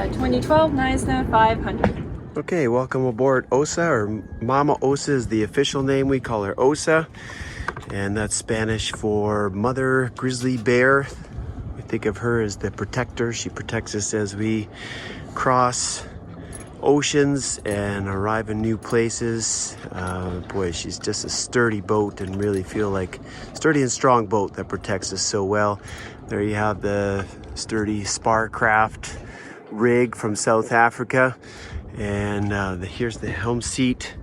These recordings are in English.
2012 Knysna 500. Okay, welcome aboard OSA, or Mama OSA is the official name. We call her OSA, and that's Spanish for Mother Grizzly Bear. We think of her as the protector. She protects us as we cross oceans and arrive in new places. Boy, she's just a sturdy boat, and really feel like sturdy and strong boat that protects us so well. There you have the sturdy spar craft rig from South Africa, and here's the helm seat.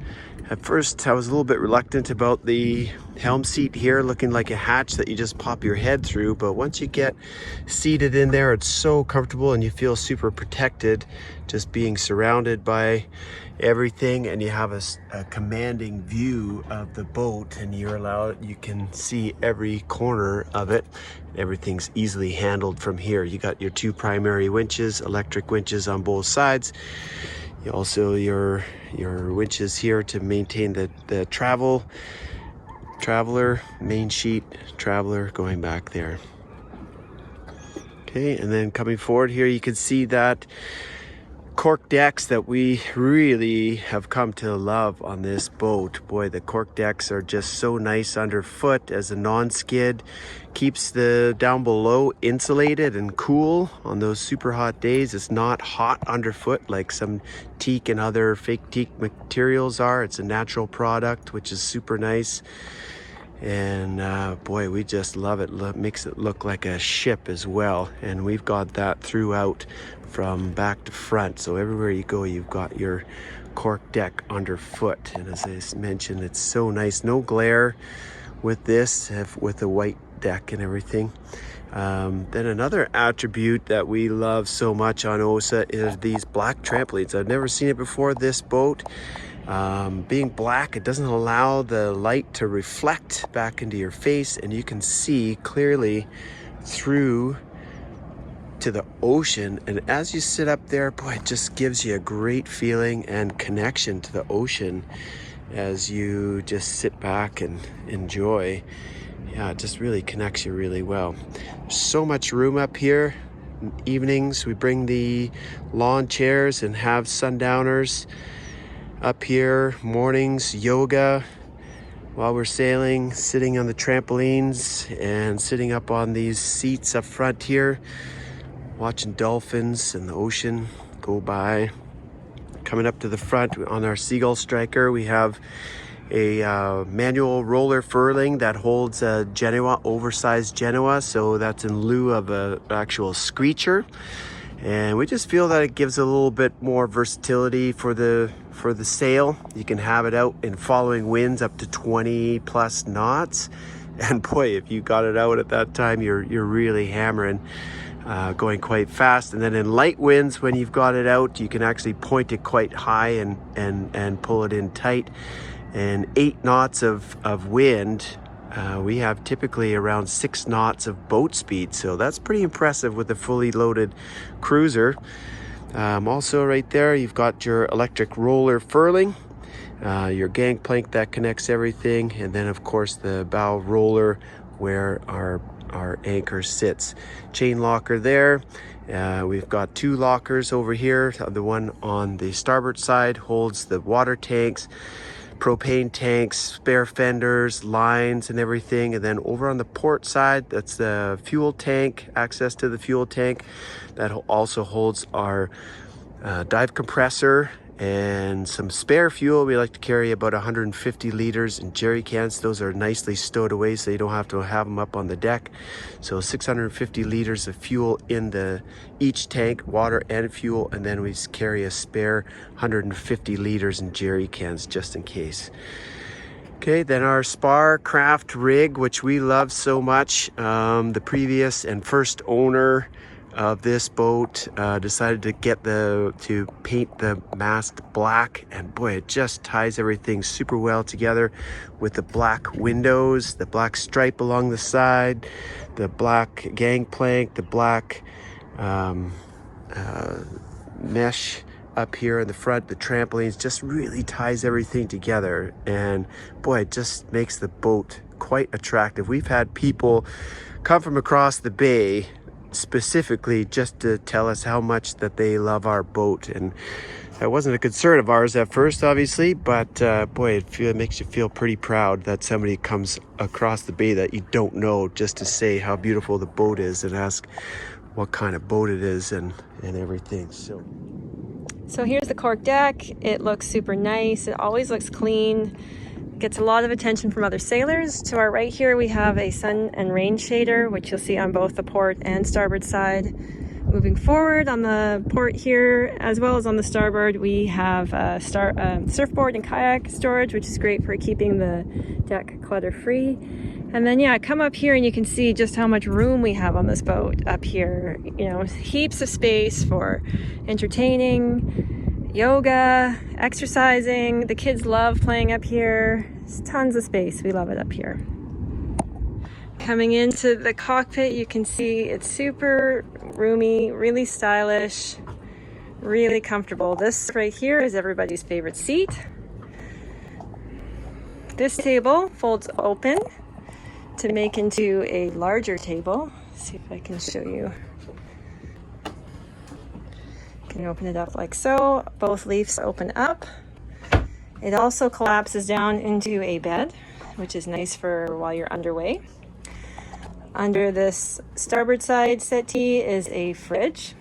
At first I was a little bit reluctant about the helm seat here, looking like a hatch that you just pop your head through, but once you get seated in there, it's so comfortable and you feel super protected, just being surrounded by everything, and you have a commanding view of the boat, and you can see every corner of it. Everything's easily handled from here. You got your two primary winches, electric winches on both sides. You also your winches here to maintain the traveler, main sheet, traveler going back there. Okay, and then coming forward here, you can see that cork decks that we really have come to love on this boat. Boy, the cork decks are just so nice underfoot as a non-skid. Keeps the down below insulated and cool on those super hot days. It's not hot underfoot like some teak and other fake teak materials are. It's a natural product, which is super nice. And boy, we just love it. Makes it look like a ship as well. And we've got that throughout from back to front. So everywhere you go, you've got your cork deck underfoot. And as I mentioned, it's so nice. No glare with this, with the white deck and everything. Then another attribute that we love so much on OSA is these black trampolines. I've never seen it before this boat. Being black, it doesn't allow the light to reflect back into your face, and you can see clearly through to the ocean. And as you sit up there, boy, it just gives you a great feeling and connection to the ocean as you just sit back and enjoy. Yeah, it just really connects you really well. There's so much room up here. In evenings, we bring the lawn chairs and have sundowners up here. Mornings, yoga while we're sailing, sitting on the trampolines and sitting up on these seats up front here, watching dolphins and the ocean go by. Coming up to the front on our Seagull Striker, we have a manual roller furling that holds a Genoa, oversized Genoa, so that's in lieu of an actual screecher. And we just feel that it gives a little bit more versatility for the sail. You can have it out in following winds up to 20 plus knots, and boy, if you got it out at that time, you're really hammering, going quite fast. And then in light winds, when you've got it out, you can actually point it quite high and pull it in tight. And 8 knots of wind, we have typically around 6 knots of boat speed, so that's pretty impressive with a fully loaded cruiser. Also right there, you've got your electric roller furling, your gangplank that connects everything, and then of course the bow roller where our anchor sits. Chain locker there. We've got 2 lockers over here. The one on the starboard side holds the water tanks, propane tanks, spare fenders, lines and everything. And then over on the port side, that's the fuel tank, access to the fuel tank. That also holds our dive compressor and some spare fuel. We like to carry about 150 liters in jerry cans. Those are nicely stowed away so you don't have to have them up on the deck. So 650 liters of fuel in each tank, water and fuel, and then we carry a spare 150 liters in jerry cans just in case. Okay, then our spar craft rig, which we love so much. The previous and first owner of this boat decided to paint the mast black, and boy, it just ties everything super well together with the black windows, the black stripe along the side, the black gangplank, the black mesh up here in the front, the trampolines. Just really ties everything together, and boy, it just makes the boat quite attractive. We've had people come from across the bay specifically just to tell us how much that they love our boat. And that wasn't a concern of ours at first, obviously, but boy, it makes you feel pretty proud that somebody comes across the bay that you don't know just to say how beautiful the boat is and ask what kind of boat it is and everything. So here's the cork deck. It looks super nice. It always looks clean. Gets a lot of attention from other sailors. To our right here, we have a sun and rain shader, which you'll see on both the port and starboard side. Moving forward on the port here, as well as on the starboard, we have surfboard and kayak storage, which is great for keeping the deck clutter-free. And then, yeah, come up here and you can see just how much room we have on this boat up here. You know, heaps of space for entertaining, yoga, exercising. The kids love playing up here. There's tons of space. We love it up here. Coming into the cockpit, you can see it's super roomy, really stylish, really comfortable. This right here is everybody's favorite seat. This table folds open to make into a larger table. Let's see if I can show you. You can open it up like so. Both leaves open up. It also collapses down into a bed, which is nice for while you're underway. Under this starboard side settee is a fridge.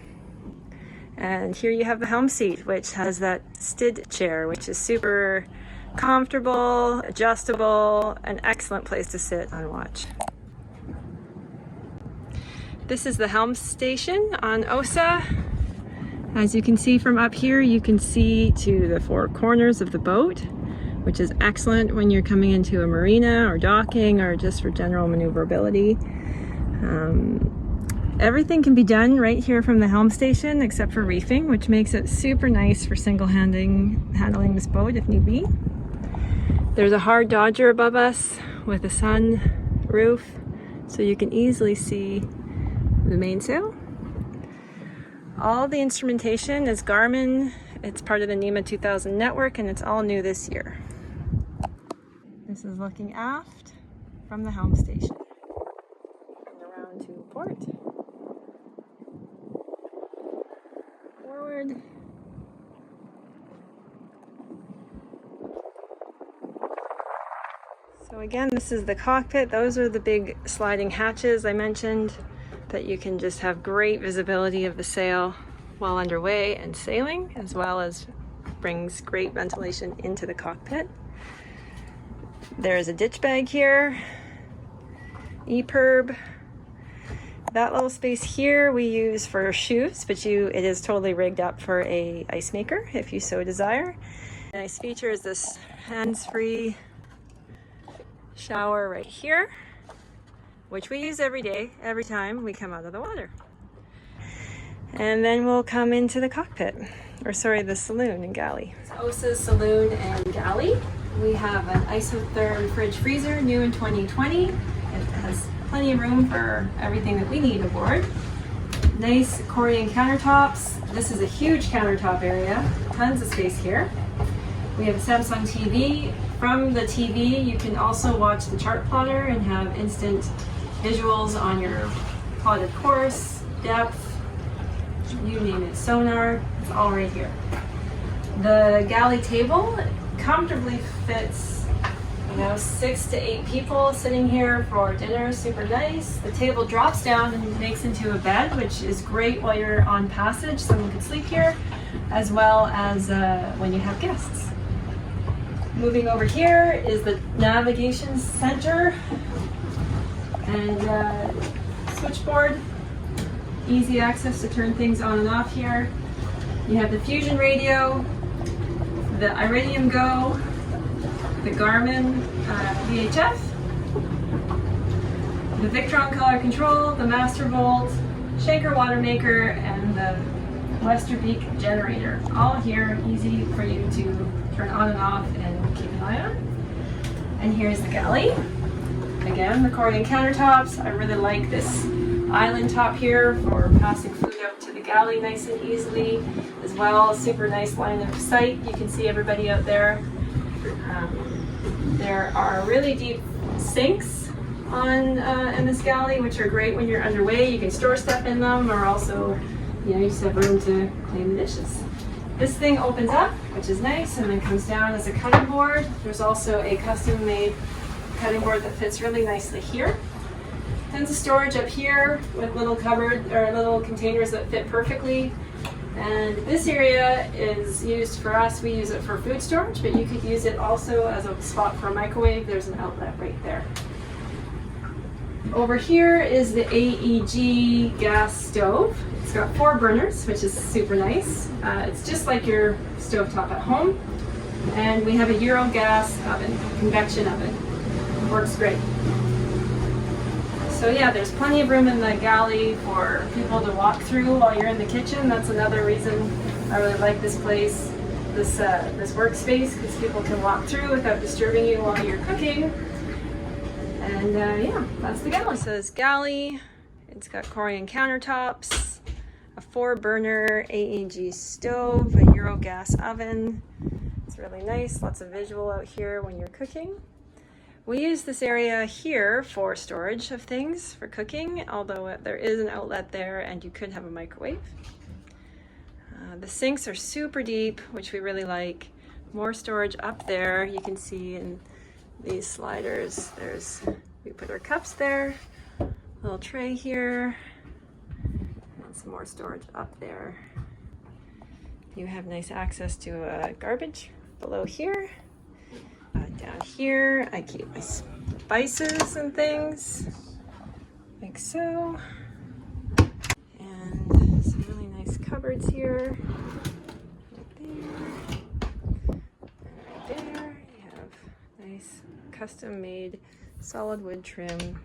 And here you have the helm seat, which has that stid chair, which is super comfortable, adjustable, an excellent place to sit and watch. This is the helm station on OSA. As you can see from up here, you can see to the four corners of the boat, which is excellent when you're coming into a marina or docking or just for general maneuverability. Everything can be done right here from the helm station except for reefing, which makes it super nice for handling this boat if need be. There's a hard dodger above us with a sun roof, so you can easily see the mainsail. All the instrumentation is Garmin. It's part of the NEMA 2000 network, and it's all new this year. This is looking aft from the helm station and around to port. Forward. So again, this is the cockpit. Those are the big sliding hatches I mentioned that you can just have great visibility of the sail while underway and sailing, as well as brings great ventilation into the cockpit. There's a ditch bag here, EPIRB. That little space here we use for shoes, but it is totally rigged up for a ice maker if you so desire. A nice feature is this hands-free shower right here, which we use every day, every time we come out of the water. And then we'll come into the cockpit, or sorry, the saloon and galley. OSA's saloon and galley. We have an isotherm fridge freezer, new in 2020. It has plenty of room for everything that we need aboard. Nice Korean countertops. This is a huge countertop area, tons of space here. We have a Samsung TV. From the TV, you can also watch the chart plotter and have instant visuals on your plotted course, depth, you name it, sonar, it's all right here. The galley table comfortably fits, 6 to 8 people sitting here for dinner, super nice. The table drops down and makes into a bed, which is great while you're on passage. Someone could sleep here, as well as when you have guests. Moving over here is the navigation center and switchboard. Easy access to turn things on and off here. You have the Fusion radio, the Iridium Go, the Garmin VHF, the Victron color control, the Master Volt, Shaker Watermaker, and the Westerbeek generator. All here, easy for you to turn on and off and keep an eye on. And here's the galley. Again, the Korean countertops. I really like this island top here for passing food out to the galley nice and easily. As well, super nice line of sight. You can see everybody out there. There are really deep sinks in this galley, which are great when you're underway. You can store stuff in them, or also, you know, you just have room to clean the dishes. This thing opens up, which is nice, and then comes down as a cutting board. There's also a custom-made cutting board that fits really nicely here. Tons of storage up here with little cupboard or little containers that fit perfectly. And this area is used for us. We use it for food storage, but you could use it also as a spot for a microwave. There's an outlet right there. Over here is the AEG gas stove. It's got 4 burners, which is super nice. It's just like your stovetop at home. And we have a Euro gas oven, convection oven. Works great. So yeah, there's plenty of room in the galley for people to walk through while you're in the kitchen. That's another reason I really like this place, this workspace, because people can walk through without disturbing you while you're cooking. And yeah, that's the galley. So this galley, it's got Korean countertops, a 4-burner AEG stove, a Euro gas oven. It's really nice, lots of visual out here when you're cooking. We use this area here for storage of things for cooking, although there is an outlet there and you could have a microwave. The sinks are super deep, which we really like. More storage up there. You can see in these sliders, we put our cups there, little tray here, and some more storage up there. You have nice access to garbage below here. Down here, I keep my spices and things, like so. And some really nice cupboards here. Right there. And right there, you have nice custom-made solid wood trim.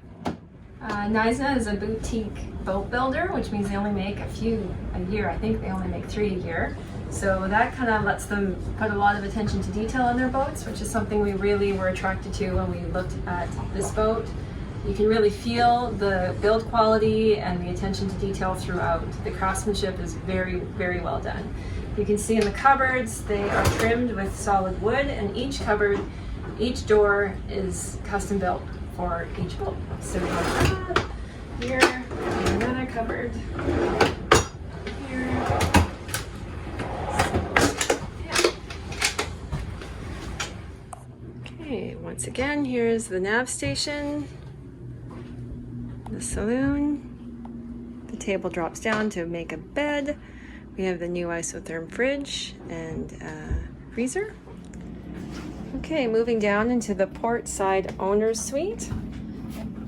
Knysna is a boutique boat builder, which means they only make a few a year. I think they only make 3 a year. So that kind of lets them put a lot of attention to detail on their boats, which is something we really were attracted to when we looked at this boat. You can really feel the build quality and the attention to detail throughout. The craftsmanship is very, very well done. You can see in the cupboards, they are trimmed with solid wood, and each cupboard, each door is custom built for each boat. So we have that here, and another cupboard here. Okay, once again, here's the nav station, the saloon. The table drops down to make a bed. We have the new isotherm fridge and freezer. Okay, moving down into the port side owner's suite.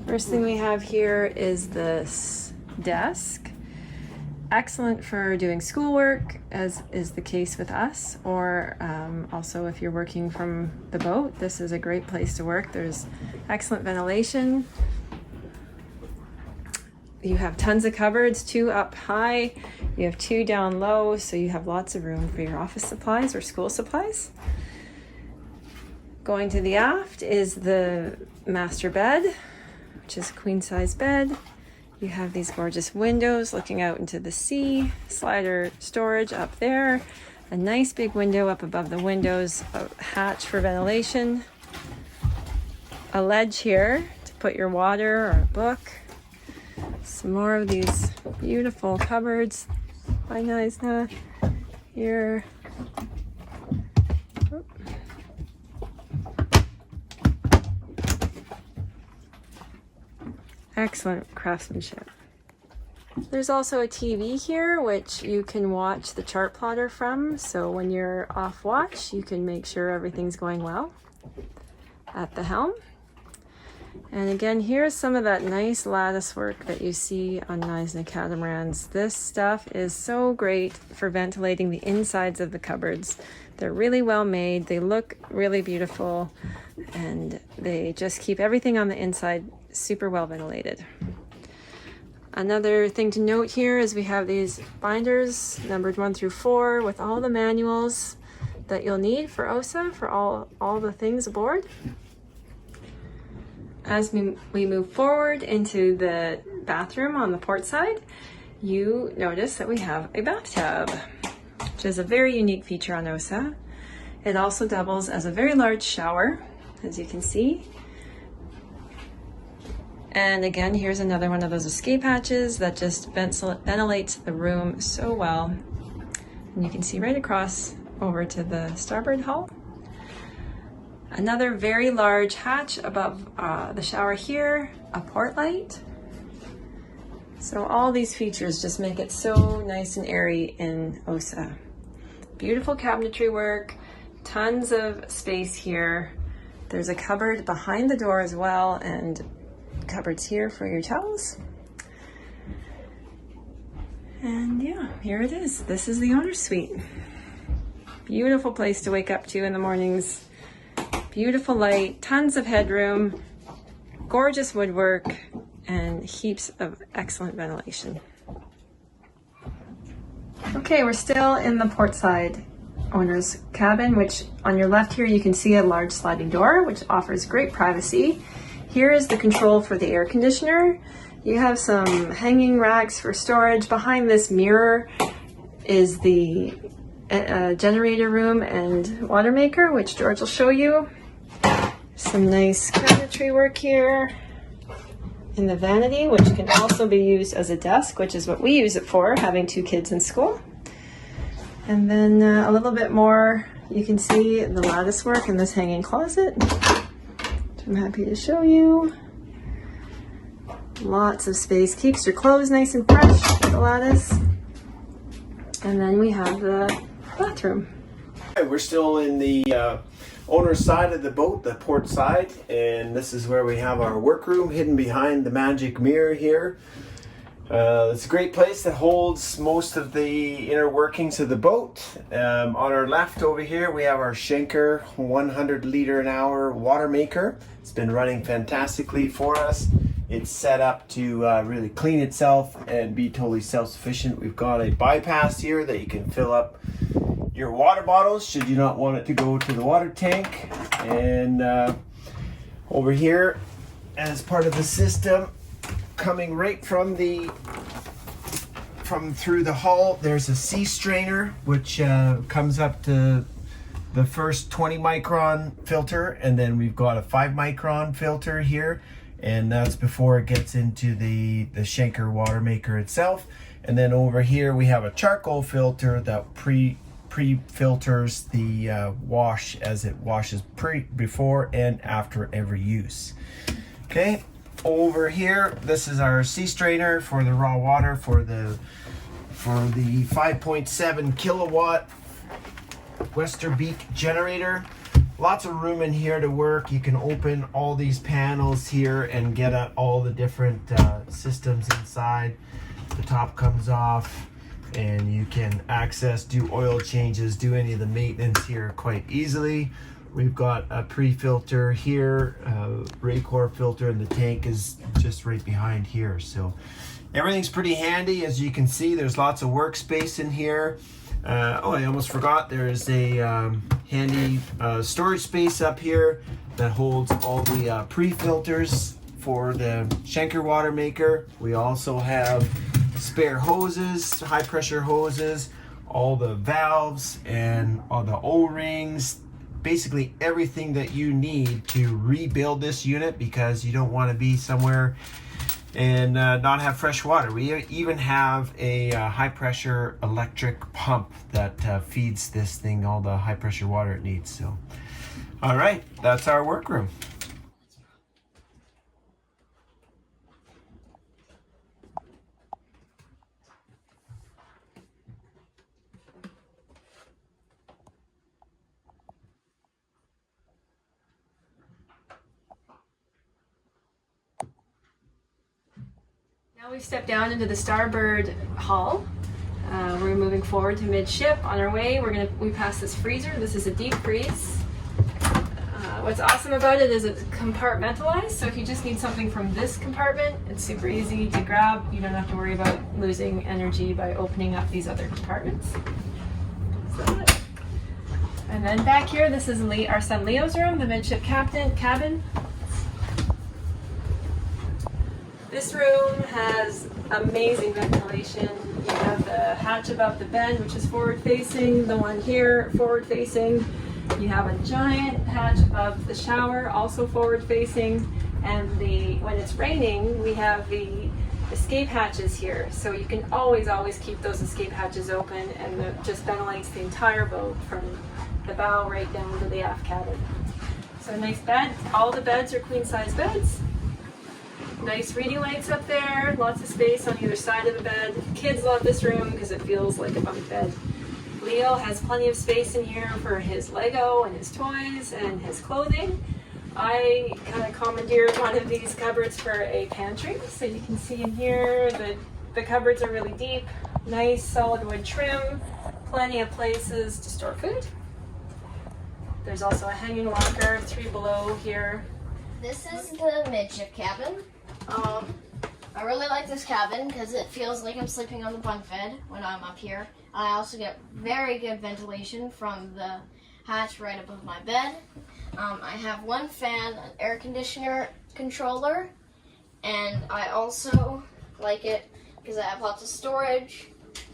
First thing we have here is this desk. Excellent for doing schoolwork, as is the case with us, or also if you're working from the boat, this is a great place to work. There's excellent ventilation. You have tons of cupboards, 2 up high, you have 2 down low, so you have lots of room for your office supplies or school supplies. Going to the aft is the master bed, which is a queen size bed. You have these gorgeous windows looking out into the sea, slider storage up there, a nice big window up above the windows, a hatch for ventilation, a ledge here to put your water or a book, some more of these beautiful cupboards by Knysna here. Excellent craftsmanship. There's also a TV here, which you can watch the chart plotter from. So when you're off watch, you can make sure everything's going well at the helm. And again, here's some of that nice lattice work that you see on Knysna catamarans. This stuff is so great for ventilating the insides of the cupboards. They're really well made. They look really beautiful, and they just keep everything on the inside super well ventilated. Another thing to note here is we have these binders numbered 1 through 4 with all the manuals that you'll need for OSA, for all the things aboard. As we move forward into the bathroom on the port side, you notice that we have a bathtub, which is a very unique feature on OSA. It also doubles as a very large shower, as you can see. And again, here's another one of those escape hatches that just ventilates the room so well. And you can see right across over to the starboard hull. Another very large hatch above the shower here, a port light. So all these features just make it so nice and airy in OSA. Beautiful cabinetry work, tons of space here. There's a cupboard behind the door as well, and cupboards here for your towels. And yeah, here it is. This is the owner's suite. Beautiful place to wake up to in the mornings. Beautiful light, tons of headroom, gorgeous woodwork, and heaps of excellent ventilation. Okay, we're still in the port side owner's cabin, which on your left here you can see a large sliding door, which offers great privacy. Here is the control for the air conditioner. You have some hanging racks for storage. Behind this mirror is the generator room and Watermaker, which George will show you. Some nice cabinetry work here in the vanity, which can also be used as a desk, which is what we use it for, having 2 kids in school. And then a little bit more, you can see the lattice work in this hanging closet, which I'm happy to show you. Lots of space, keeps your clothes nice and fresh, the lattice. And then we have the bathroom. We're still in the owner's side of the boat, the port side, and this is where we have our workroom hidden behind the magic mirror here. It's a great place that holds most of the inner workings of the boat. On our left over here we have our Schenker 100 liter an hour Watermaker. It's been running fantastically for us. It's set up to really clean itself and be totally self-sufficient. We've got a bypass here that you can fill up your water bottles should you not want it to go to the water tank. And over here, as part of the system, coming right from through the hull, there's a sea strainer which comes up to the first 20 micron filter, and then we've got a 5 micron filter here, and that's before it gets into the Schenker Watermaker itself. And then over here we have a charcoal filter that pre-filters the wash as it washes before and after every use. Okay, over here, this is our sea strainer for the raw water for the 5.7 kilowatt Westerbeek generator. Lots of room in here to work. You can open all these panels here and get at all the different systems inside. The top comes off, and you can access, do oil changes, do any of the maintenance here quite easily. We've got a pre-filter here, Raycor filter, and the tank is just right behind here. So everything's pretty handy. As you can see, there's lots of workspace in here. Oh, I almost forgot, there's a handy storage space up here that holds all the pre-filters for the Schenker Watermaker. We also have spare hoses, high pressure hoses, all the valves and all the O-rings, basically everything that you need to rebuild this unit, because you don't want to be somewhere and not have fresh water. We even have a high pressure electric pump that feeds this thing all the high pressure water it needs. So, all right, that's our workroom. Now we've stepped down into the starboard hull. We're moving forward to midship. On our way, we pass this freezer. This is a deep freeze. What's awesome about it is it's compartmentalized, so if you just need something from this compartment, it's super easy to grab. You don't have to worry about losing energy by opening up these other compartments. And then back here, this is our son Leo's room, the midship cabin. This room has amazing ventilation. You have the hatch above the bed, which is forward facing, the one here forward facing. You have a giant hatch above the shower, also forward facing, And when it's raining, we have the escape hatches here. So you can always keep those escape hatches open, and it just ventilates the entire boat from the bow right down to the aft cabin. So a nice bed. All the beds are queen size beds. Nice reading lights up there, lots of space on either side of the bed. Kids love this room because it feels like a bunk bed. Leo has plenty of space in here for his Lego and his toys and his clothing. I kind of commandeered one of these cupboards for a pantry. So you can see in here that the cupboards are really deep, nice solid wood trim, plenty of places to store food. There's also a hanging locker, 3 below here. This is the midship cabin. I really like this cabin because it feels like I'm sleeping on the bunk bed when I'm up here. I also get very good ventilation from the hatch right above my bed. I have one fan, an air conditioner controller, and I also like it because I have lots of storage,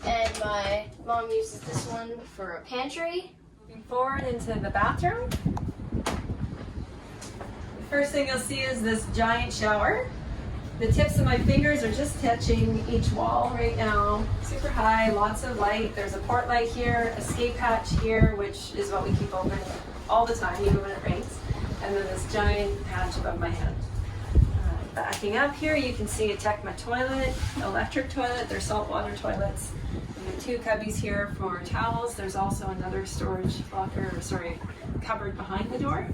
and my mom uses this one for a pantry. Moving forward into the bathroom. The first thing you'll see is this giant shower. The tips of my fingers are just touching each wall right now. Super high, lots of light. There's a port light here, escape hatch here, which is what we keep open all the time, even when it rains. And then this giant hatch above my head. Backing up here, you can see a Tecma toilet, electric toilet. They're saltwater toilets. And there are 2 cubbies here for towels. There's also another storage cupboard behind the door,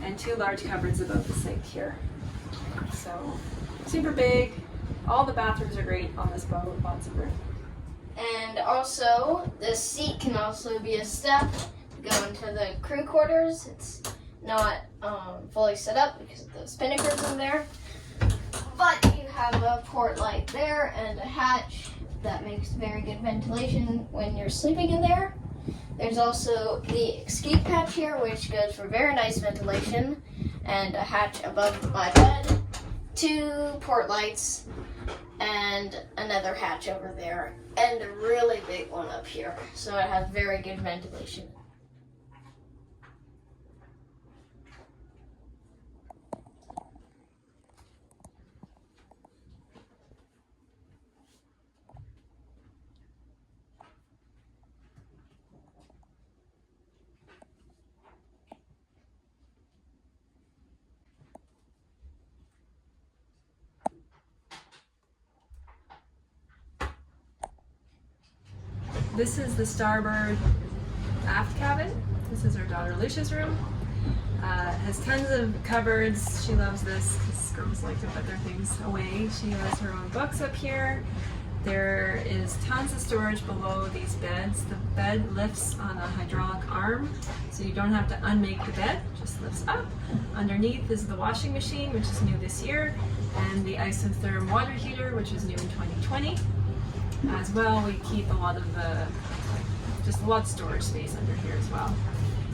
and 2 large cupboards above the sink here. So super big. All the bathrooms are great on this boat, lots of room. And also, this seat can also be a step to go into the crew quarters. It's not fully set up because of the spinnakers in there. But you have a port light there and a hatch that makes very good ventilation when you're sleeping in there. There's also the escape hatch here, which goes for very nice ventilation, and a hatch above my bed, 2 port lights, and another hatch over there, and a really big one up here. So it has very good ventilation. This is the starboard aft cabin. This is our daughter Lucia's room. Has tons of cupboards. She loves this because girls like to put their things away. She has her own books up here. There is tons of storage below these beds. The bed lifts on a hydraulic arm, so you don't have to unmake the bed, it just lifts up. Underneath is the washing machine, which is new this year, and the isotherm water heater, which is new in 2020. As well, we keep a lot of just a lot of storage space under here as well.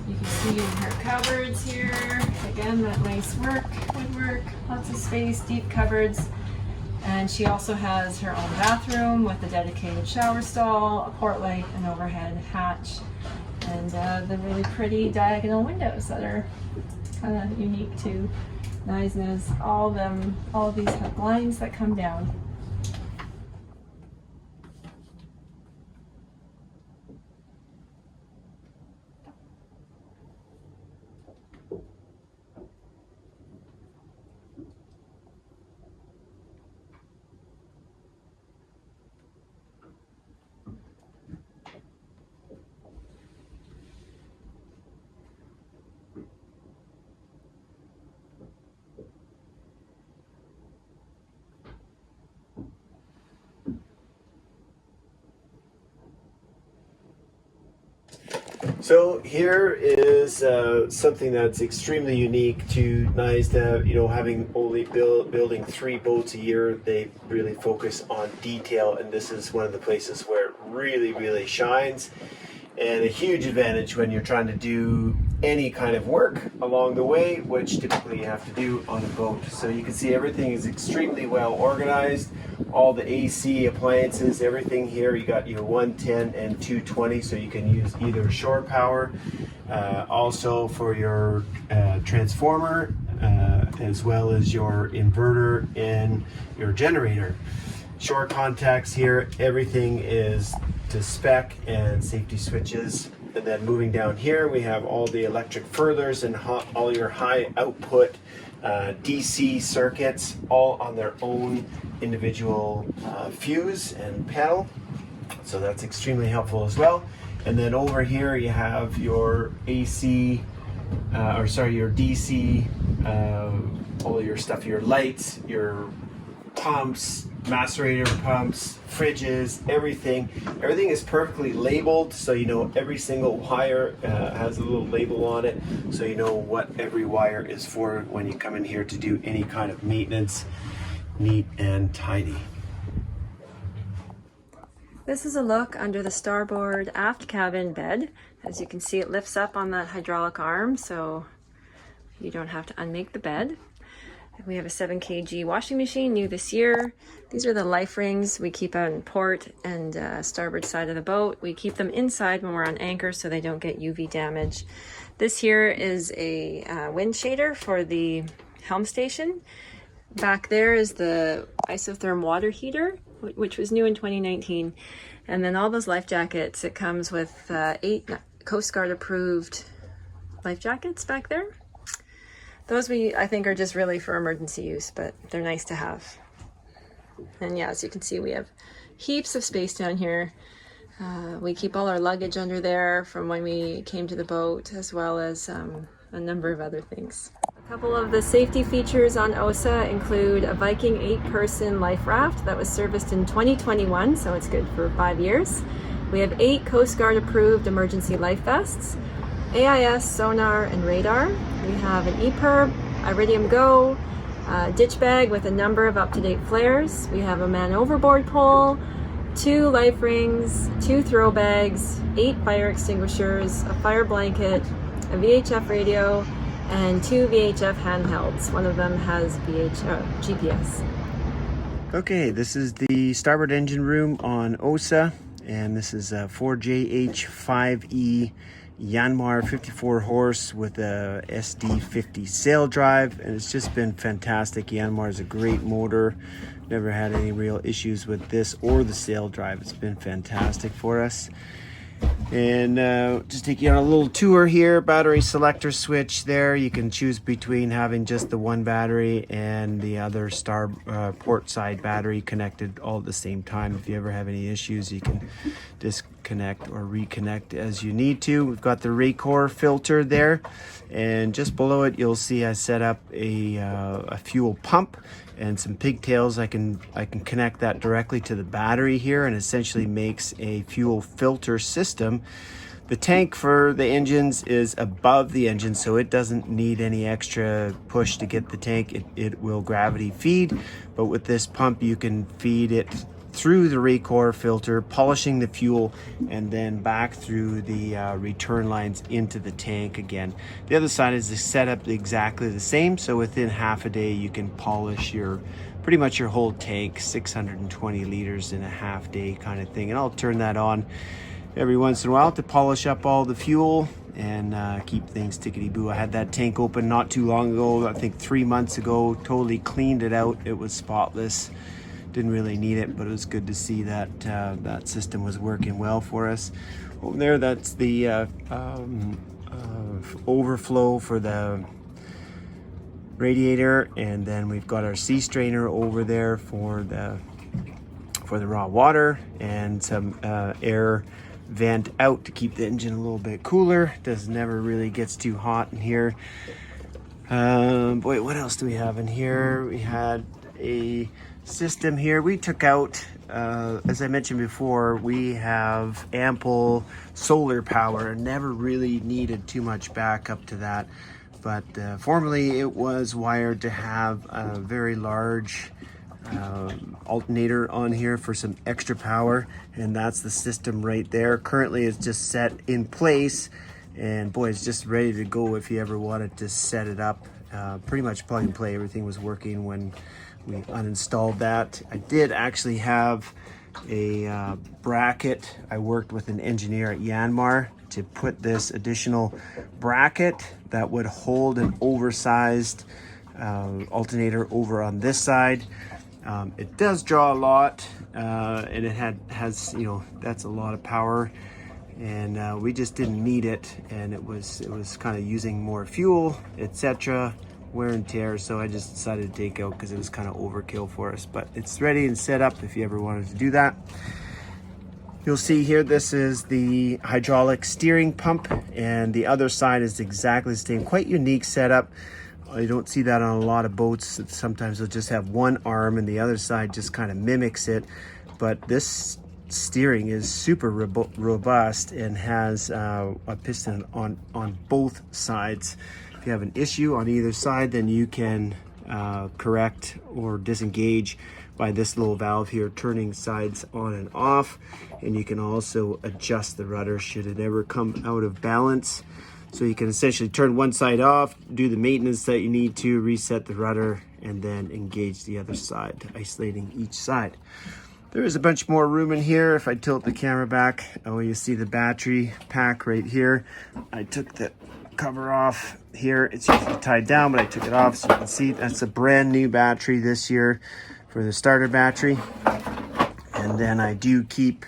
You can see in her cupboards here, again, that nice woodwork, lots of space, deep cupboards. And she also has her own bathroom with a dedicated shower stall, a port light, an overhead hatch, and the really pretty diagonal windows that are kind of unique to Knysna's. All of these have blinds that come down. So here is something that's extremely unique to Knysna. You know, having only building 3 boats a year, they really focus on detail, and this is one of the places where it really shines. And a huge advantage when you're trying to do any kind of work along the way, which typically you have to do on a boat. So you can see everything is extremely well organized. All the AC appliances, everything here, you got your 110 and 220, so you can use either shore power. Also for your transformer, as well as your inverter and your generator. Short contacts here, everything is to spec and safety switches. And then moving down here, we have all the electric furthers and all your high output DC circuits, all on their own individual fuse and panel. So that's extremely helpful as well. And then over here you have your AC, your DC, all your stuff, your lights, your pumps, macerator pumps, fridges, everything. Everything is perfectly labeled, so you know every single wire has a little label on it, so you know what every wire is for when you come in here to do any kind of maintenance. Neat and tidy. This is a look under the starboard aft cabin bed. As you can see, it lifts up on that hydraulic arm, so you don't have to unmake the bed. We have a 7 kg washing machine, new this year. These are the life rings we keep on port and starboard side of the boat. We keep them inside when we're on anchor so they don't get UV damage. This here is a wind shader for the helm station. Back there is the isotherm water heater, which was new in 2019. And then all those life jackets, it comes with 8 Coast Guard approved life jackets back there. Those I think are just really for emergency use, but they're nice to have. And yeah, as you can see, we have heaps of space down here. We keep all our luggage under there from when we came to the boat, as well as a number of other things. A couple of the safety features on OSA include a Viking 8-person life raft that was serviced in 2021, so it's good for 5 years. We have 8 Coast Guard approved emergency life vests, AIS, sonar, and radar. We have an EPIRB, Iridium Go, ditch bag with a number of up-to-date flares. We have a man overboard pole, 2 life rings, 2 throw bags, 8 fire extinguishers, a fire blanket, a VHF radio, and 2 VHF handhelds. One of them has GPS. Okay, this is the starboard engine room on OSA, and this is a 4JH5E Yanmar 54 horse with a SD50 sail drive, and it's just been fantastic. Yanmar is a great motor. Never had any real issues with this or the sail drive. It's been fantastic for us. And just take you on a little tour here. Battery selector switch there. You can choose between having just the one battery and the other port side battery connected all at the same time. If you ever have any issues, you can disconnect or reconnect as you need to. We've got the Raycor filter there, and just below it you'll see I set up a fuel pump and some pigtails. I can connect that directly to the battery here, and essentially makes a fuel filter system. The tank for the engines is above the engine, so it doesn't need any extra push to get the tank. It will gravity feed, but with this pump you can feed it through the Raycor filter, polishing the fuel, and then back through the return lines into the tank again. The other side is set up exactly the same, so within half a day you can polish pretty much your whole tank, 620 liters in a half day kind of thing. And I'll turn that on every once in a while to polish up all the fuel and keep things tickety-boo. I had that tank open not too long ago, I think 3 months ago, totally cleaned it out. It was spotless. Didn't really need it, but it was good to see that that system was working well for us. Over there, that's the overflow for the radiator, and then we've got our sea strainer over there for the raw water, and some air vent out to keep the engine a little bit cooler. Never really gets too hot in here. Boy, what else do we have in here? We had a system here we took out. As I mentioned before, we have ample solar power and never really needed too much backup to that, but formerly it was wired to have a very large alternator on here for some extra power, and that's the system right there. Currently it's just set in place, and boy, it's just ready to go if you ever wanted to set it up. Pretty much plug and play. Everything was working when we uninstalled that. I did actually have a bracket. I worked with an engineer at Yanmar to put this additional bracket that would hold an oversized alternator over on this side. It does draw a lot, and it has, you know, that's a lot of power, and we just didn't need it, and it was kind of using more fuel, etc., wear and tear. So I just decided to take out because it was kind of overkill for us. But it's ready and set up if you ever wanted to do that. You'll see here, this is the hydraulic steering pump, and the other side is exactly the same. Quite unique setup. You don't see that on a lot of boats. Sometimes they'll just have one arm and the other side just kind of mimics it. But this steering is super robust and has a piston on both sides. If you have an issue on either side, then you can correct or disengage by this little valve here, turning sides on and off. And you can also adjust the rudder should it ever come out of balance. So you can essentially turn one side off, do the maintenance that you need to, reset the rudder, and then engage the other side, isolating each side. There is a bunch more room in here. If I tilt the camera back, oh, you see the battery pack right here. I took the cover off here. It's usually tied down, but I took it off so you can see that's a brand new battery this year for the starter battery. And then I do keep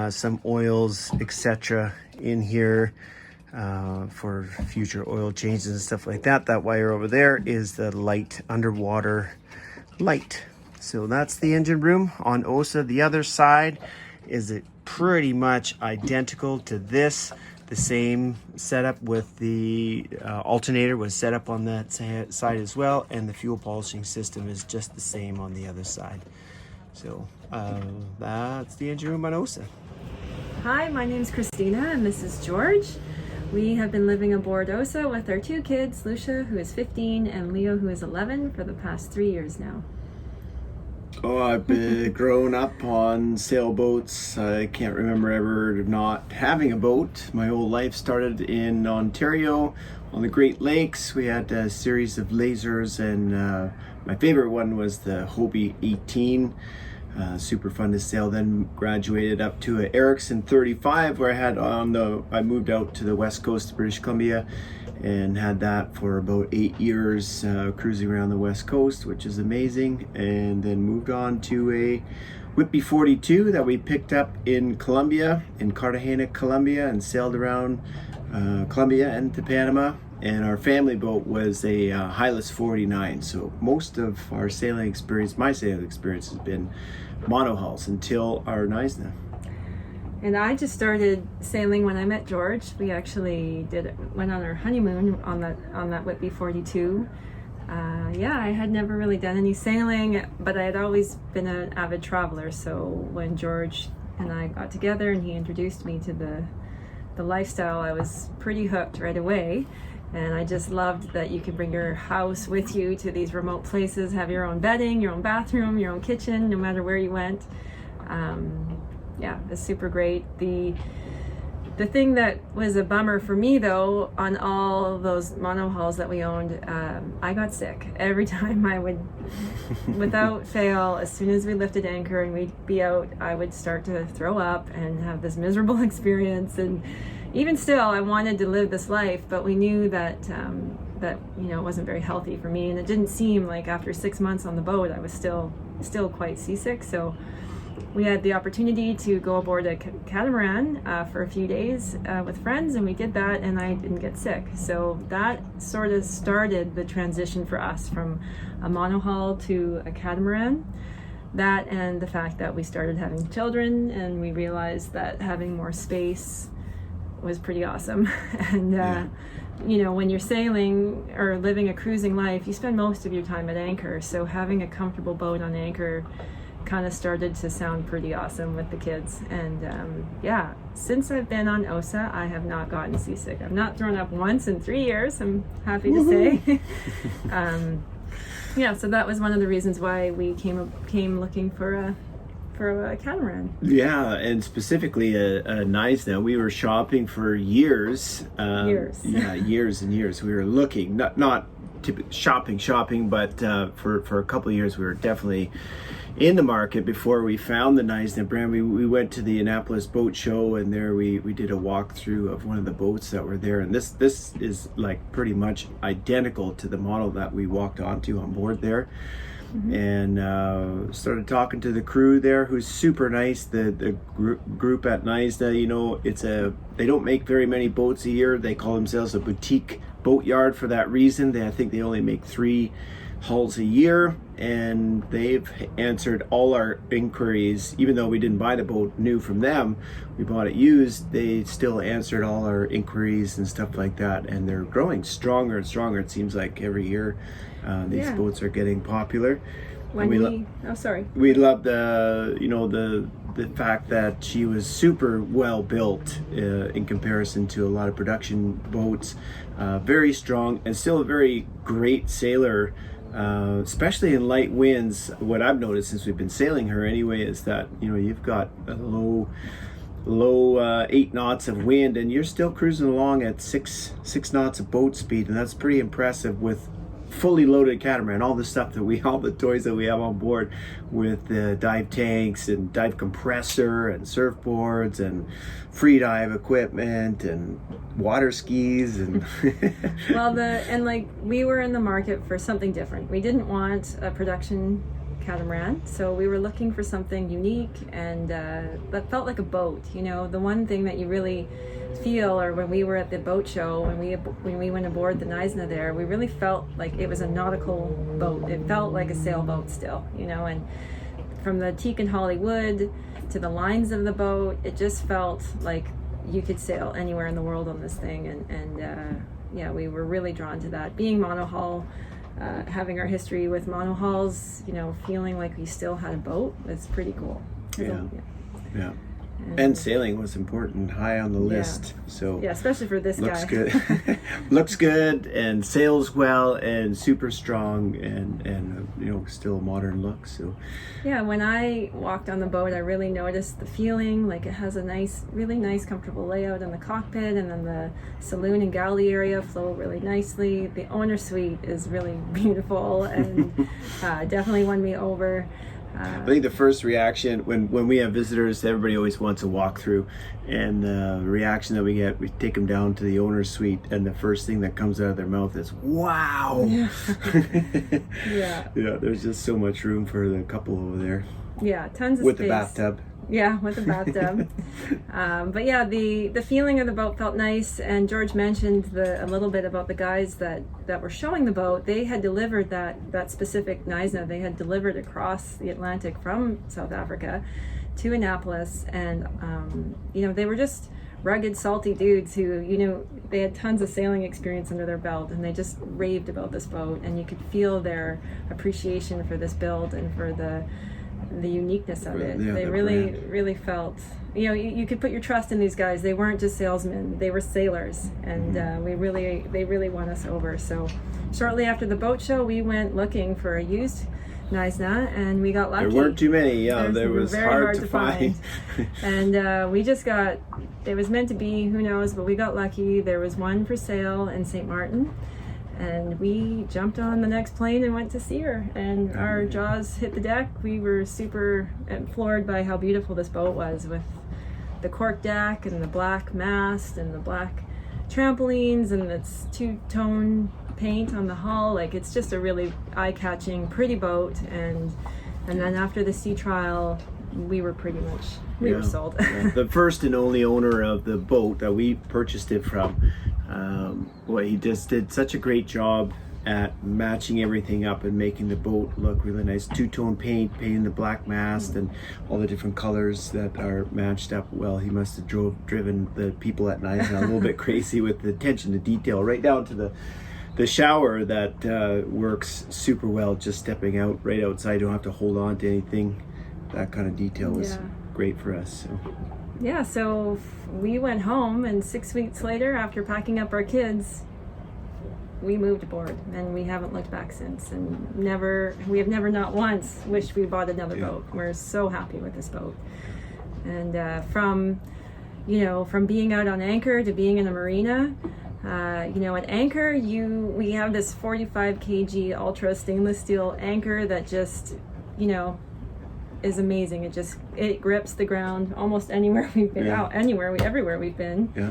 some oils, etc., in here for future oil changes and stuff like that. That wire over there is the light, underwater light. So that's the engine room on OSA. The other side is pretty much identical to this. The same setup with the alternator was set up on that side as well, and the fuel polishing system is just the same on the other side. So that's the engine room on OSA. Hi, my name's Christina and this is George. We have been living aboard OSA with our two kids, Lucia, who is 15, and Leo, who is 11, for the past 3 years now. Oh, I've been grown up on sailboats. I can't remember ever not having a boat. My whole life started in Ontario on the Great Lakes. We had a series of lasers, and my favorite one was the Hobie 18. Super fun to sail. Then graduated up to an Ericsson 35, where I moved out to the west coast of British Columbia and had that for about 8 years, cruising around the west coast, which is amazing. And then moved on to a Whitby 42 that we picked up in Colombia, in Cartagena, Colombia, and sailed around Colombia and to Panama. And our family boat was a Hylas 49. So most of our sailing experience, my sailing experience, has been monohulls until our Knysna. And I just started sailing when I met George. We actually went on our honeymoon on that Whitby 42. Yeah, I had never really done any sailing, but I had always been an avid traveler. So when George and I got together and he introduced me to the lifestyle, I was pretty hooked right away. And I just loved that you could bring your house with you to these remote places, have your own bedding, your own bathroom, your own kitchen, no matter where you went. Yeah, it's super great. The thing that was a bummer for me, though, on all those monohulls that we owned, I got sick. Every time I would, without fail, as soon as we lifted anchor and we'd be out, I would start to throw up and have this miserable experience. And even still, I wanted to live this life, but we knew that it wasn't very healthy for me, and it didn't seem like after 6 months on the boat I was still quite seasick. So we had the opportunity to go aboard a catamaran for a few days with friends, and we did that, and I didn't get sick. So that sort of started the transition for us from a monohull to a catamaran. That, and the fact that we started having children, and we realized that having more space was pretty awesome. And when you're sailing or living a cruising life, you spend most of your time at anchor, so having a comfortable boat on anchor kind of started to sound pretty awesome with the kids. And since I've been on OSA, I have not gotten seasick. I've not thrown up once in 3 years, I'm happy to say. So that was one of the reasons why we came looking for a catamaran. Yeah, and specifically a Knysna. We were shopping for years. Years. Yeah, years and years. We were looking, not shopping, but for a couple of years we were definitely in the market before we found the Knysna brand. We went to the Annapolis Boat Show, and there we did a walkthrough of one of the boats that were there, and this is like pretty much identical to the model that we walked onto on board there. And started talking to the crew there, who's super nice. The group at Knysna, you know, they don't make very many boats a year. They call themselves a boutique boatyard for that reason. I think they only make 3 hulls a year, and they've answered all our inquiries. Even though we didn't buy the boat new from them, we bought it used, they still answered all our inquiries and stuff like that, and they're growing stronger and stronger. It seems like every year these boats are getting popular. We love the fact that she was super well built in comparison to a lot of production boats, very strong and still a very great sailor. Especially in light winds. What I've noticed since we've been sailing her anyway is that, you know, you've got a low 8 knots of wind, and you're still cruising along at 6 knots of boat speed, and that's pretty impressive with fully loaded catamaran. All the toys that we have on board, with the dive tanks and dive compressor and surfboards and free dive equipment and water skis and we were in the market for something different. We didn't want a production catamaran, so we were looking for something unique and that felt like a boat. You know, the one thing that you really feel, or when we were at the boat show, when we went aboard the Knysna there, we really felt like it was a nautical boat. It felt like a sailboat still, you know, and from the teak and Hollywood to the lines of the boat, it just felt like you could sail anywhere in the world on this thing. And we were really drawn to that. Being monohull, having our history with monohulls, you know, feeling like we still had a boat was pretty cool. Yeah. And sailing was important, high on the list. So yeah, especially for this looks guy. Good. Looks good and sails well and super strong and you know, still a modern look. So yeah, when I walked on the boat, I really noticed the feeling. Like, it has a really nice, comfortable layout in the cockpit, and then the saloon and galley area flow really nicely. The owner suite is really beautiful and definitely won me over. I think the first reaction when we have visitors, everybody always wants a walkthrough, and the reaction that we get, we take them down to the owner's suite, and the first thing that comes out of their mouth is "Wow!" Yeah, there's just so much room for the couple over there. Yeah, tons of with space. The bathtub. Yeah, with the bathtub. But yeah, the feeling of the boat felt nice, and George mentioned a little bit about the guys that were showing the boat. They had delivered that specific Knysna. They had delivered across the Atlantic from South Africa to Annapolis, and you know, they were just rugged, salty dudes who, you know, they had tons of sailing experience under their belt, and they just raved about this boat, and you could feel their appreciation for this build and for the uniqueness of it. They really felt, you know, you could put your trust in these guys. They weren't just salesmen, they were sailors, and they really won us over. So shortly after the boat show, we went looking for a used Knysna, and we got lucky. There weren't too many. There was very hard to find. And we just got, it was meant to be, who knows, but we got lucky. There was one for sale in St. Martin, and we jumped on the next plane and went to see her, and our jaws hit the deck. We were super floored by how beautiful this boat was, with the cork deck and the black mast and the black trampolines and its two-tone paint on the hull. Like, it's just a really eye-catching, pretty boat. And then after the sea trial, we were pretty much were sold. The first and only owner of the boat that we purchased it from, he just did such a great job at matching everything up and making the boat look really nice. Two-tone paint, painting the black mast and all the different colors that are matched up well. He must have driven the people at Knysna a little bit crazy with the attention to detail, right down to the shower that works super well, just stepping out right outside. You don't have to hold on to anything. That kind of detail was great for us. So. Yeah, so we went home, and 6 weeks later, after packing up our kids, we moved aboard, and we haven't looked back since. And we have never not once wished we bought another boat. We're so happy with this boat. And from being out on anchor to being in a marina, You know, at anchor, we have this 45 kg ultra stainless steel anchor that just, you know, is amazing. It grips the ground almost anywhere we've been out, everywhere we've been. Yeah.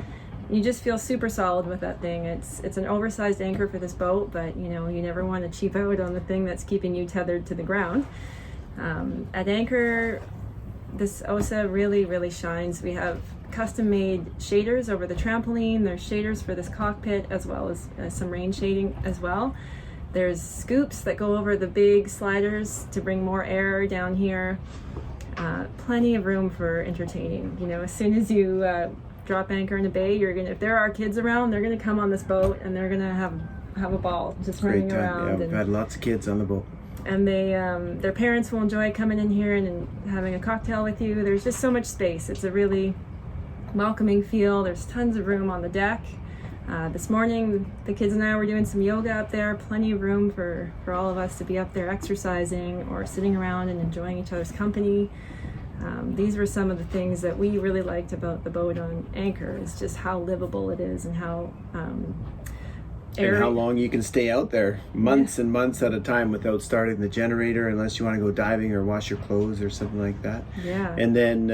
You just feel super solid with that thing. It's an oversized anchor for this boat, but you know, you never want to cheap out on the thing that's keeping you tethered to the ground. At anchor, this OSA really, really shines. We have custom-made shaders over the trampoline. There's shaders for this cockpit, as well as some rain shading as well. There's scoops that go over the big sliders to bring more air down here. Plenty of room for entertaining. You know, as soon as you drop anchor in a bay, if there are kids around, they're gonna come on this boat and they're gonna have a ball just running around. Yeah, we've had lots of kids on the boat. And their parents will enjoy coming in here and having a cocktail with you. There's just so much space. It's a really welcoming feel. There's tons of room on the deck. This morning, the kids and I were doing some yoga up there. Plenty of room for all of us to be up there exercising or sitting around and enjoying each other's company. These were some of the things that we really liked about the boat on anchor, is just how livable it is and how and how long you can stay out there, months and months at a time without starting the generator, unless you want to go diving or wash your clothes or something like that. Yeah. And then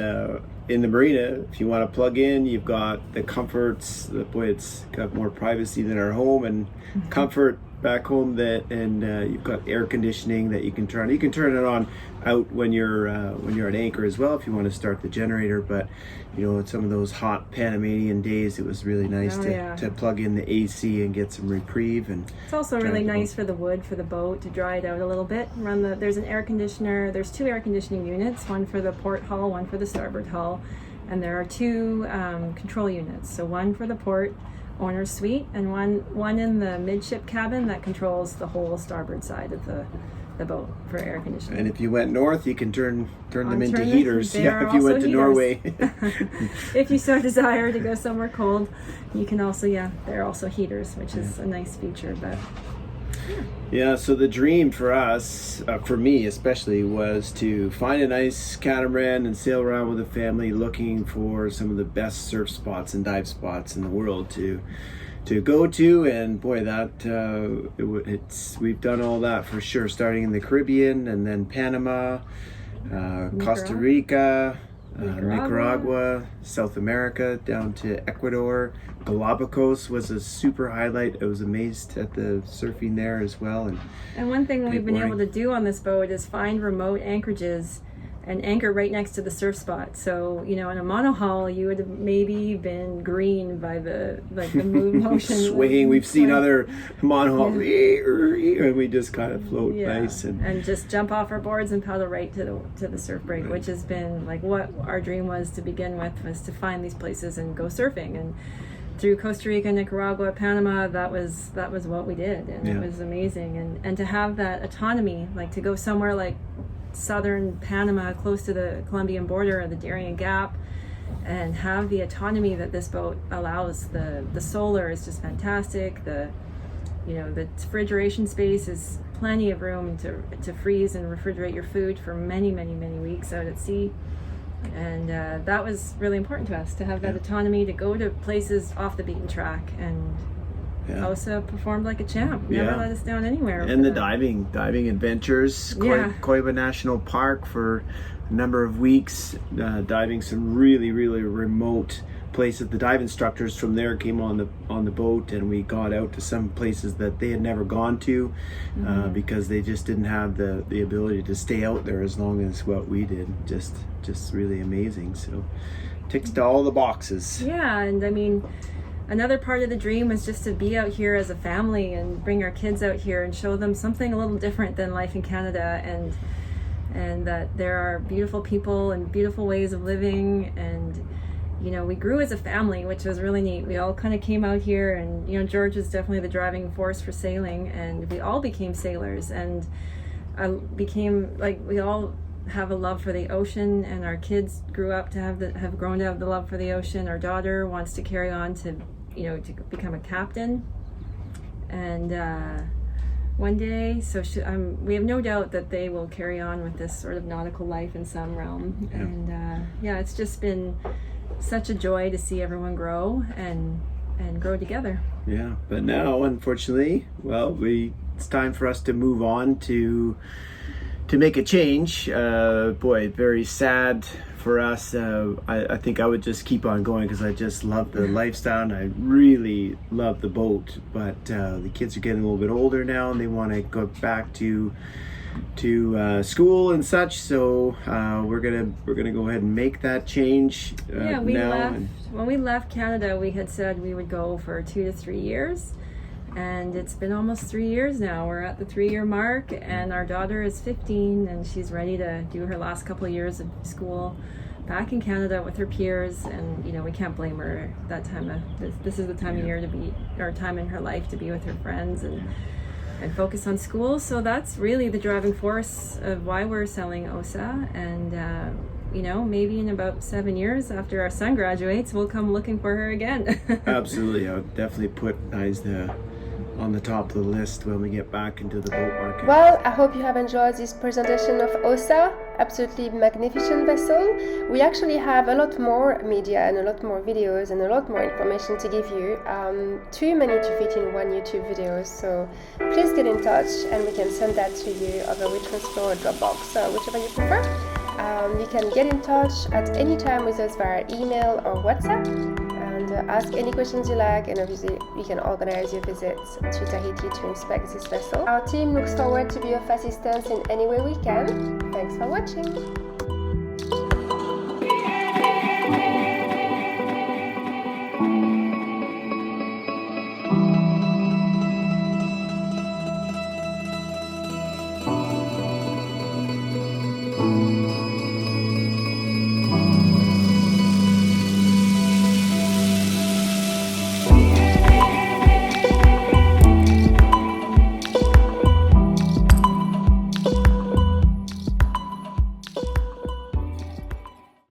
in the marina, if you want to plug in, you've got the comforts. Boy, it's got more privacy than our home, and comfort back home. And you've got air conditioning that you can turn. You can turn it on out when you're at anchor as well if you want to start the generator. But you know, some of those hot Panamanian days, it was really nice to plug in the AC and get some reprieve. And it's also really nice for the wood for the boat to dry it out a little bit. There's an air conditioner. There's 2 air conditioning units, one for the port hull, one for the starboard hull, and there are 2 control units. So one for the port owner's suite and one in the midship cabin that controls the whole starboard side of the boat for air conditioning. And if you went north, you can turn them into heaters. Yeah, if you went to Norway. If you so desire to go somewhere cold, you can also, they're also heaters, which is a nice feature. But yeah, so the dream for us, for me especially, was to find a nice catamaran and sail around with a family looking for some of the best surf spots and dive spots in the world to go to. And boy, we've done all that for sure, starting in the Caribbean and then Panama, Costa Rica, Nicaragua, South America, down to Ecuador. Galapagos was a super highlight. I was amazed at the surfing there as well. And one thing we've been able to do on this boat is find remote anchorages and anchor right next to the surf spot. So, you know, in a monohull, you would have maybe been green by the motion. Swaying. We've seen other monohulls, and we just kind of float nice. And just jump off our boards and paddle right to the surf break, which has been like what our dream was to begin with, was to find these places and go surfing. And through Costa Rica, Nicaragua, Panama, that was what we did. And it was amazing. And to have that autonomy, like to go somewhere like southern Panama, close to the Colombian border or the Darien Gap, and have the autonomy that this boat allows. The solar is just fantastic. The refrigeration space is plenty of room to freeze and refrigerate your food for many, many, many weeks out at sea. And that was really important to us, to have that autonomy to go to places off the beaten track. And OSA performed like a champ. Never let us down anywhere. And the diving adventures. Coiba National Park for a number of weeks, diving some really, really remote places. The dive instructors from there came on the boat, and we got out to some places that they had never gone to, because they just didn't have the ability to stay out there as long as what we did. Just really amazing. So ticks to all the boxes. Yeah, and I mean, another part of the dream was just to be out here as a family and bring our kids out here and show them something a little different than life in Canada, and that there are beautiful people and beautiful ways of living. And you know, we grew as a family, which was really neat. We all kind of came out here, and you know, George was definitely the driving force for sailing, and we all became sailors. And I became like, we all have a love for the ocean, and our kids grew up to have grown to have the love for the ocean. Our daughter wants to carry on to become a captain, and one day, so we have no doubt that they will carry on with this sort of nautical life in some realm. And it's just been such a joy to see everyone grow and and grow together. Yeah, but now, unfortunately, well, it's time for us to move on to make a change. Boy, very sad for us. I think I would just keep on going because I just love the lifestyle and I really love the boat. But the kids are getting a little bit older now and they want to go back to school and such. So we're gonna go ahead and make that change. We now. left. When we left Canada, we had said we would go for 2 to 3 years. And it's been almost 3 years now. We're at the 3-year mark, and our daughter is 15, and she's ready to do her last couple of years of school back in Canada with her peers. And you know, we can't blame her. That time of this is the time of year to be, or time in her life to be with her friends and focus on school. So that's really the driving force of why we're selling OSA. And you know, maybe in about 7 years after our son graduates, we'll come looking for her again. Absolutely, I would definitely put Knysna on the top of the list when we get back into the boat market. Well, I hope you have enjoyed this presentation of OSA. Absolutely magnificent vessel. We actually have a lot more media and a lot more videos and a lot more information to give you. Too many to fit in one YouTube video, so please get in touch and we can send that to you over WeTransfer or Dropbox, whichever you prefer. You can get in touch at any time with us via email or WhatsApp and ask any questions you like, and obviously we can organize your visits to Tahiti to inspect this vessel. Our team looks forward to be of assistance in any way we can. Thanks for watching!